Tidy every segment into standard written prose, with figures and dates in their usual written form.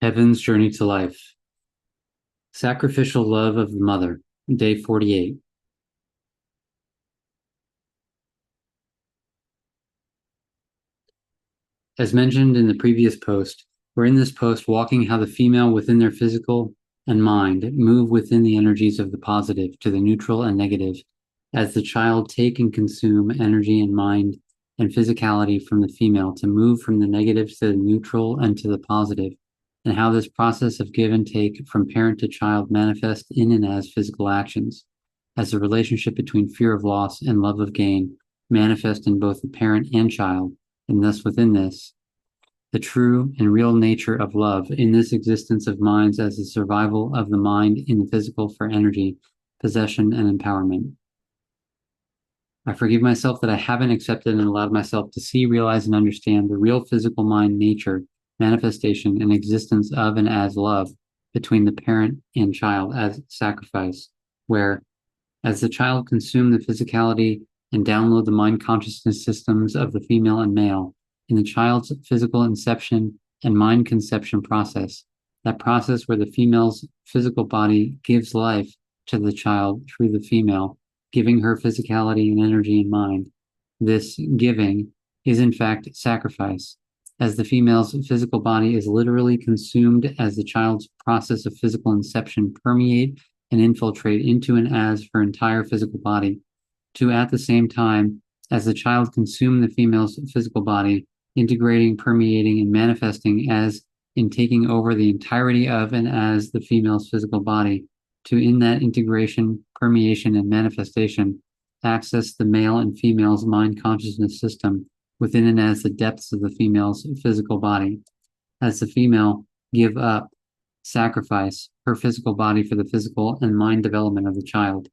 Heaven's Journey to Life. Sacrificial Love of the Mother, Day 48. As mentioned in the previous post, we're in this post walking how the female within their physical and mind move within the energies of the positive to the neutral and negative as the child take and consume energy and mind and physicality from the female to move from the negative to the neutral and to the positive, and how this process of give and take from parent to child manifests in and as physical actions, as the relationship between fear of loss and love of gain manifest in both the parent and child, and thus within this, the true and real nature of love in this existence of minds as the survival of the mind in the physical for energy, possession, and empowerment. I forgive myself that I haven't accepted and allowed myself to see, realize, and understand the real physical mind nature, manifestation, and existence of and as love between the parent and child as sacrifice, where, as the child consume the physicality and download the mind consciousness systems of the female and male, in the child's physical inception and mind conception process, that process where the female's physical body gives life to the child through the female, giving her physicality and energy and mind. This giving is in fact sacrifice, as the female's physical body is literally consumed as the child's process of physical inception permeate and infiltrate into and as her entire physical body, to at the same time as the child consume the female's physical body, integrating, permeating, and manifesting as in taking over the entirety of and as the female's physical body, to in that integration, permeation, and manifestation, access the male and female's mind consciousness system within and as the depths of the female's physical body, as the female give up, sacrifice her physical body for the physical and mind development of the child,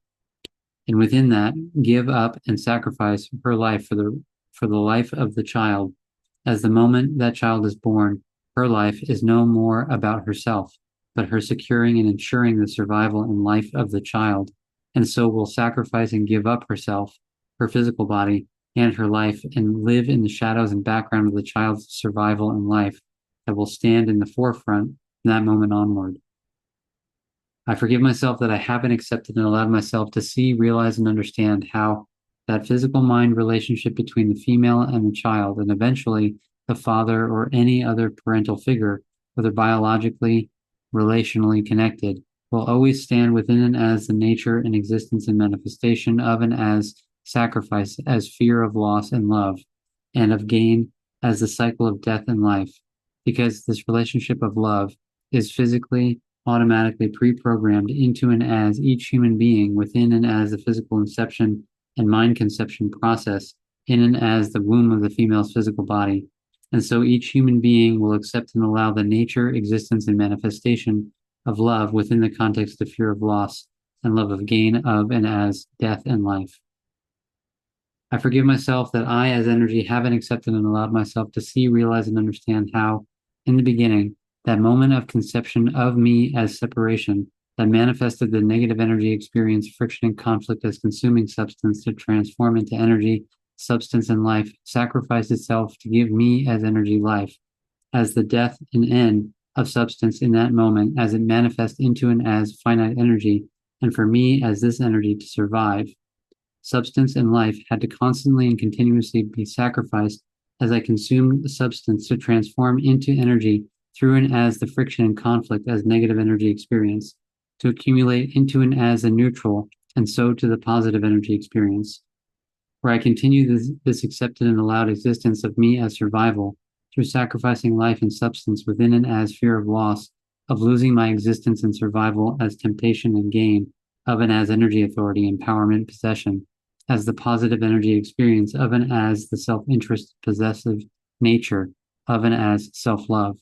and within that give up and sacrifice her life for the life of the child, as the moment that child is born, her life is no more about herself, but her securing and ensuring the survival and life of the child, and so will sacrifice and give up herself, her physical body, and her life, and live in the shadows and background of the child's survival and life that will stand in the forefront from that moment onward. I forgive myself that I haven't accepted and allowed myself to see, realize, and understand how that physical mind relationship between the female and the child, and eventually the father or any other parental figure, whether biologically, relationally connected, will always stand within and as the nature and existence and manifestation of and as sacrifice, as fear of loss and love, and of gain as the cycle of death and life, because this relationship of love is physically automatically pre-programmed into and as each human being within and as the physical inception and mind conception process in and as the womb of the female's physical body. And so each human being will accept and allow the nature, existence, and manifestation of love within the context of fear of loss and love of gain of and as death and life. I forgive myself that I, as energy, haven't accepted and allowed myself to see, realize, and understand how, in the beginning, that moment of conception of me as separation that manifested the negative energy experience, friction, and conflict as consuming substance to transform into energy, substance, and life, sacrificed itself to give me as energy life, as the death and end of substance in that moment, as it manifests into and as finite energy, and for me as this energy to survive. Substance and life had to constantly and continuously be sacrificed as I consumed the substance to transform into energy through and as the friction and conflict as negative energy experience, to accumulate into and as a neutral, and so to the positive energy experience, where I continue this accepted and allowed existence of me as survival through sacrificing life and substance within and as fear of loss, of losing my existence and survival as temptation and gain, of and as energy authority, empowerment, possession, as the positive energy experience of and as the self-interest possessive nature of and as self-love.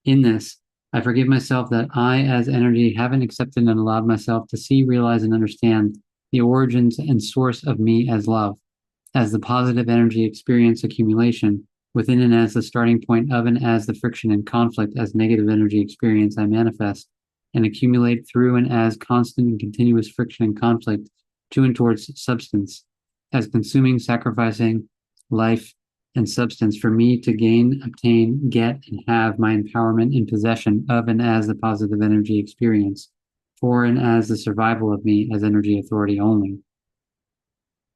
In this, I forgive myself that I, as energy, haven't accepted and allowed myself to see, realize, and understand the origins and source of me as love, as the positive energy experience accumulation within and as the starting point of and as the friction and conflict as negative energy experience I manifest and accumulate through and as constant and continuous friction and conflict to and towards substance, as consuming, sacrificing life and substance for me to gain, obtain, get, and have my empowerment in possession of and as the positive energy experience, for and as the survival of me as energy authority only.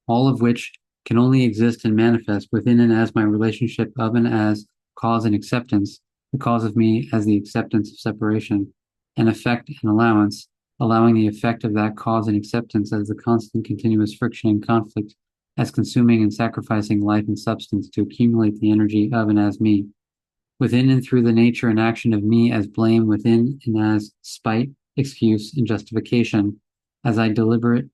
All of which can only exist and manifest within and as my relationship of and as cause and acceptance, the cause of me as the acceptance of separation, and effect and allowance, allowing the effect of that cause and acceptance as the constant continuous friction and conflict, as consuming and sacrificing life and substance to accumulate the energy of and as me, within and through the nature and action of me as blame within and as spite, excuse, and justification, as I deliberately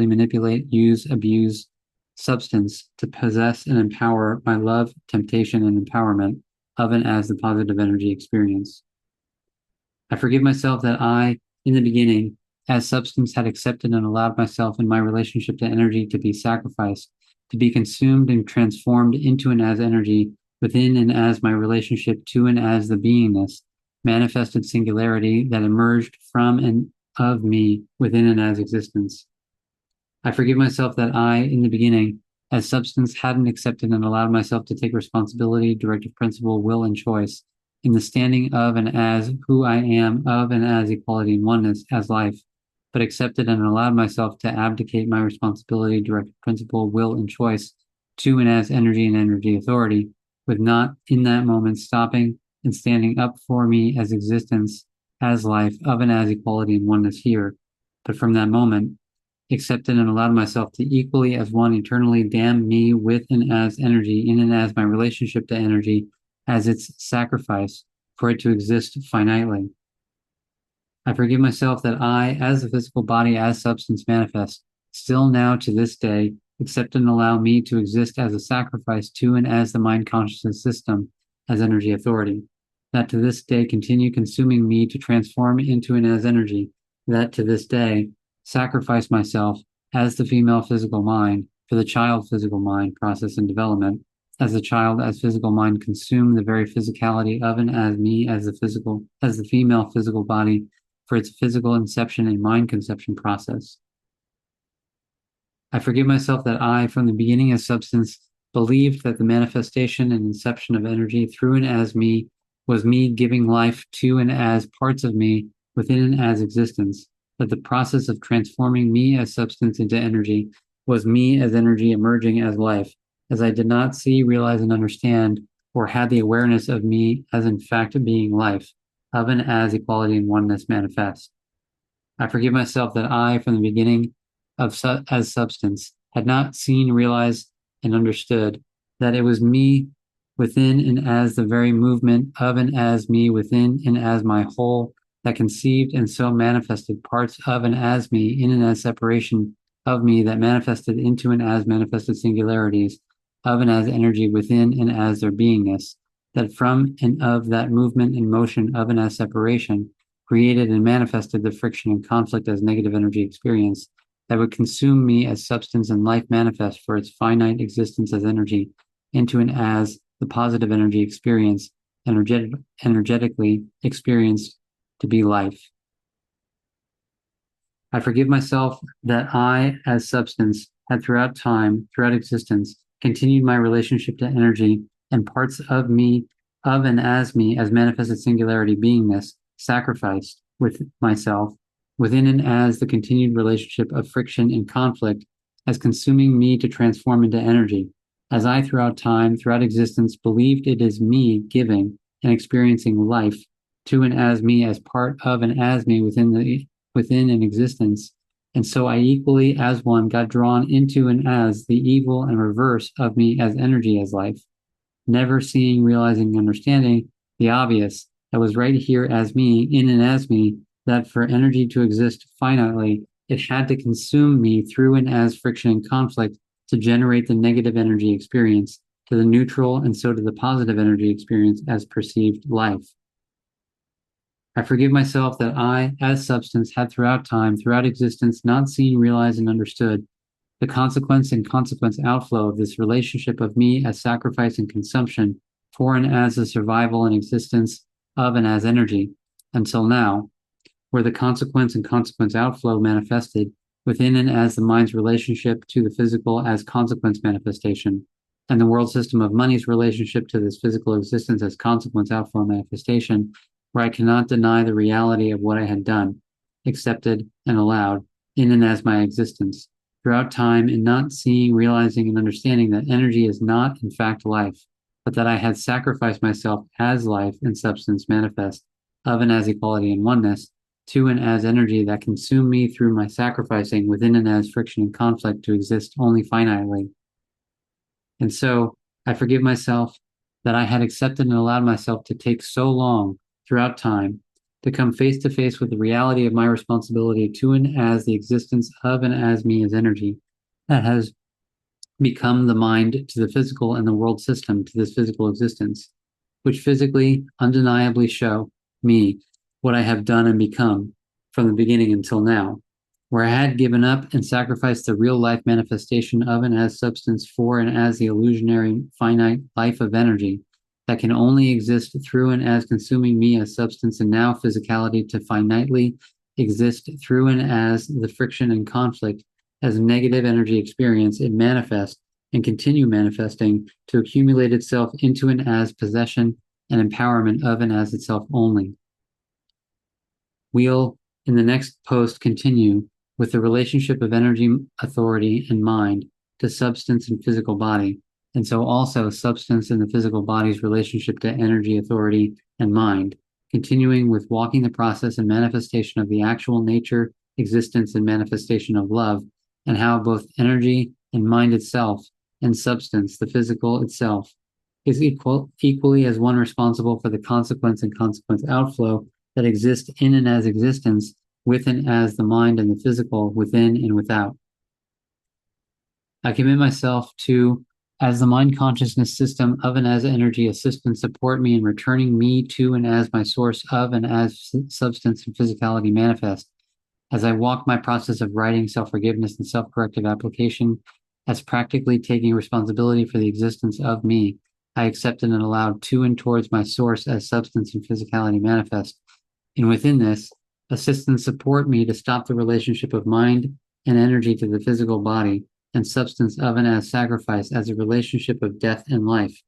manipulate, use, abuse substance to possess and empower my love, temptation, and empowerment of and as the positive energy experience. I forgive myself that I, in the beginning, as substance, had accepted and allowed myself in my relationship to energy to be sacrificed, to be consumed and transformed into and as energy within and as my relationship to and as the beingness, manifested singularity that emerged from and of me within and as existence. I forgive myself that I, in the beginning, as substance, hadn't accepted and allowed myself to take responsibility, directive principle, will, and choice in the standing of and as who I am, of and as equality and oneness, as life, but accepted and allowed myself to abdicate my responsibility, directive principle, will, and choice to and as energy and energy authority, with not in that moment stopping and standing up for me as existence, as life, of and as equality and oneness here, but from that moment, accepted and allowed myself to equally as one eternally damn me with and as energy, in and as my relationship to energy, as its sacrifice for it to exist finitely. I forgive myself that I, as the physical body, as substance manifest, still now to this day, accept and allow me to exist as a sacrifice to and as the mind consciousness system, as energy authority, that to this day continue consuming me to transform into and as energy, that to this day sacrifice myself as the female physical mind for the child physical mind process and development, as the child as physical mind consume the very physicality of and as me as the female physical body for its physical inception and mind conception process. I forgive myself that I, from the beginning as substance, believed that the manifestation and inception of energy through and as me was me giving life to and as parts of me within and as existence, that the process of transforming me as substance into energy was me as energy emerging as life, as I did not see, realize, and understand, or had the awareness of me as in fact being life, of and as equality and oneness manifest. I forgive myself that I, from the beginning as substance, had not seen, realized, and understood that it was me within and as the very movement of and as me within and as my whole that conceived and so manifested parts of and as me in and as separation of me that manifested into and as manifested singularities of and as energy within and as their beingness, that from and of that movement and motion of and as separation created and manifested the friction and conflict as negative energy experience that would consume me as substance and life manifest for its finite existence as energy into and as the positive energy experience energetically experienced to be life. I forgive myself that I, as substance, had throughout time, throughout existence, continued my relationship to energy and parts of me, of and as me, as manifested singularity beingness, sacrificed with myself, within and as the continued relationship of friction and conflict, as consuming me to transform into energy, as I throughout time, throughout existence, believed it is me giving and experiencing life to and as me as part of and as me within an existence, and so I equally as one got drawn into and as the evil and reverse of me as energy as life, never seeing, realizing, understanding the obvious that was right here as me, in and as me, that for energy to exist finitely, it had to consume me through and as friction and conflict to generate the negative energy experience to the neutral and so to the positive energy experience as perceived life. I forgive myself that I, as substance, had throughout time, throughout existence, not seen, realized, and understood the consequence and consequence outflow of this relationship of me as sacrifice and consumption for and as the survival and existence of and as energy, until now, where the consequence and consequence outflow manifested within and as the mind's relationship to the physical as consequence manifestation, and the world system of money's relationship to this physical existence as consequence, outflow, manifestation, where I cannot deny the reality of what I had done, accepted, and allowed in and as my existence throughout time, and not seeing, realizing, and understanding that energy is not, in fact, life, but that I had sacrificed myself as life and substance manifest of and as equality and oneness to and as energy that consumed me through my sacrificing within and as friction and conflict to exist only finitely. And so I forgive myself that I had accepted and allowed myself to take so long throughout time to come face to face with the reality of my responsibility to and as the existence of and as me as energy that has become the mind to the physical and the world system to this physical existence, which physically, undeniably show me what I have done and become from the beginning until now, where I had given up and sacrificed the real life manifestation of and as substance for and as the illusionary finite life of energy that can only exist through and as consuming me as substance and now physicality to finitely exist through and as the friction and conflict as negative energy experience it manifests and continue manifesting to accumulate itself into and as possession and empowerment of and as itself only. We'll, in the next post, continue with the relationship of energy, authority, and mind to substance and physical body, and so also substance and the physical body's relationship to energy, authority, and mind, continuing with walking the process and manifestation of the actual nature, existence, and manifestation of love, and how both energy and mind itself and substance, the physical itself, is equally as one responsible for the consequence and consequence outflow that exist in and as existence, with and as the mind and the physical, within and without. I commit myself to, as the mind consciousness system of and as energy, assist and support me in returning me to and as my source of and as substance and physicality manifest, as I walk my process of writing, self-forgiveness, and self-corrective application, as practically taking responsibility for the existence of me, I accepted and allowed to and towards my source as substance and physicality manifest. And within this, assist and support me to stop the relationship of mind and energy to the physical body and substance of and as sacrifice as a relationship of death and life,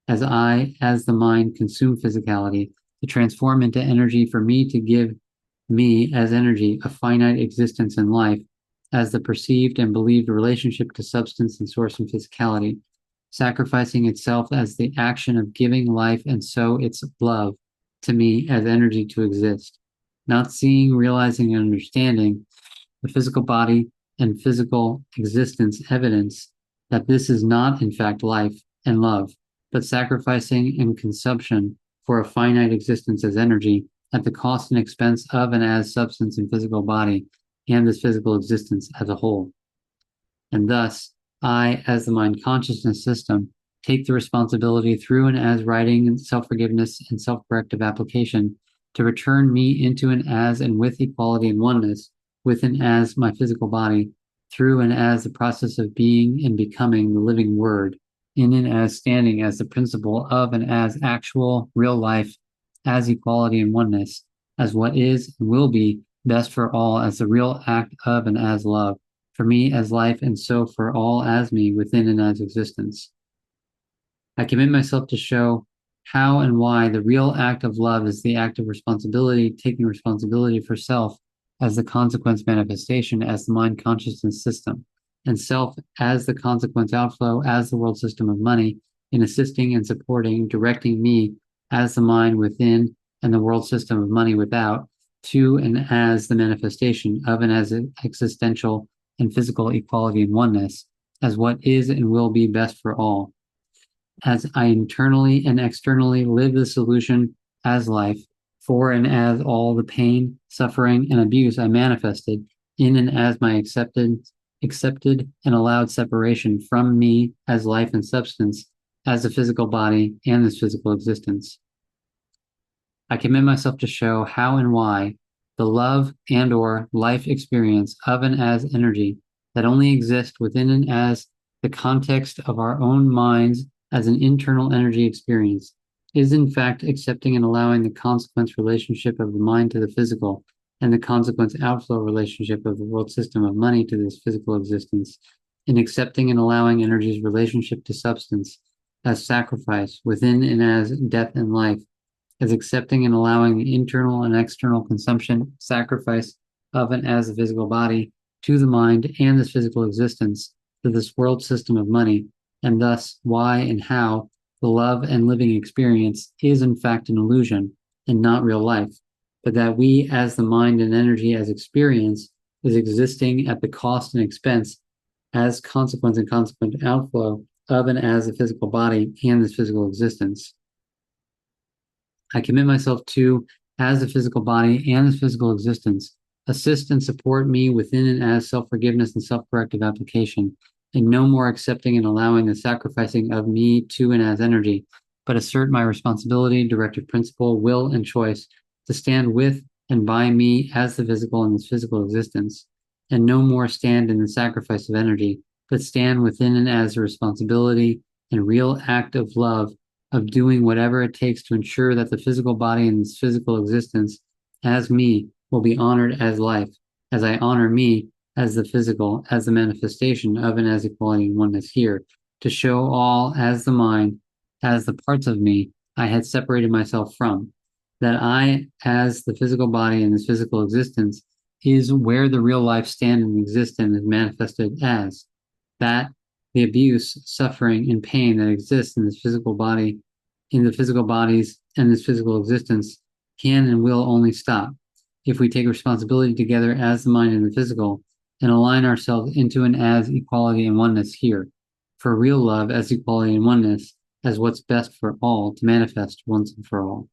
as I, as the mind, consume physicality to transform into energy for me to give me as energy a finite existence and life as the perceived and believed relationship to substance and source and physicality, sacrificing itself as the action of giving life and so its love to me as energy to exist, not seeing, realizing, and understanding the physical body and physical existence evidence that this is not in fact life and love, but sacrificing and consumption for a finite existence as energy at the cost and expense of and as substance and physical body and this physical existence as a whole. And thus, I, as the mind consciousness system, take the responsibility through and as writing and self-forgiveness and self-corrective application to return me into and as and with equality and oneness, with and as my physical body, through and as the process of being and becoming the living word, in and as standing as the principle of and as actual real life, as equality and oneness, as what is and will be best for all, as the real act of and as love, for me as life, and so for all as me within and as existence. I commit myself to show how and why the real act of love is the act of responsibility, taking responsibility for self as the consequence manifestation, as the mind consciousness system, and self as the consequence outflow, as the world system of money, in assisting and supporting, directing me as the mind within and the world system of money without, to and as the manifestation of and as existential and physical equality and oneness, as what is and will be best for all. As I internally and externally live the solution as life, for and as all the pain, suffering, and abuse I manifested in and as my accepted and allowed separation from me as life and substance, as the physical body and this physical existence. I commit myself to show how and why the love and or life experience of and as energy that only exists within and as the context of our own minds as an internal energy experience is in fact accepting and allowing the consequence relationship of the mind to the physical and the consequence outflow relationship of the world system of money to this physical existence, in accepting and allowing energy's relationship to substance as sacrifice within and as death and life, as accepting and allowing the internal and external consumption, sacrifice of and as the physical body to the mind and this physical existence, to this world system of money, and thus why and how the love and living experience is in fact an illusion and not real life, but that we as the mind and energy as experience is existing at the cost and expense as consequence and consequent outflow of and as the physical body and this physical existence. I commit myself to, as the physical body and this physical existence, assist and support me within and as self-forgiveness and self-corrective application, and no more accepting and allowing the sacrificing of me to and as energy, but assert my responsibility, directive principle, will, and choice to stand with and by me as the physical in this physical existence, and no more stand in the sacrifice of energy, but stand within and as a responsibility and real act of love of doing whatever it takes to ensure that the physical body and this physical existence as me will be honored as life, as I honor me as the physical, as the manifestation of and as equality and oneness here, to show all as the mind, as the parts of me I had separated myself from, that I, as the physical body and this physical existence, is where the real life stand and exist and is manifested as, that the abuse, suffering, and pain that exists in this physical body, in the physical bodies and this physical existence can and will only stop if we take responsibility together as the mind and the physical and align ourselves into an as equality and oneness here, for real love as equality and oneness as what's best for all to manifest once and for all.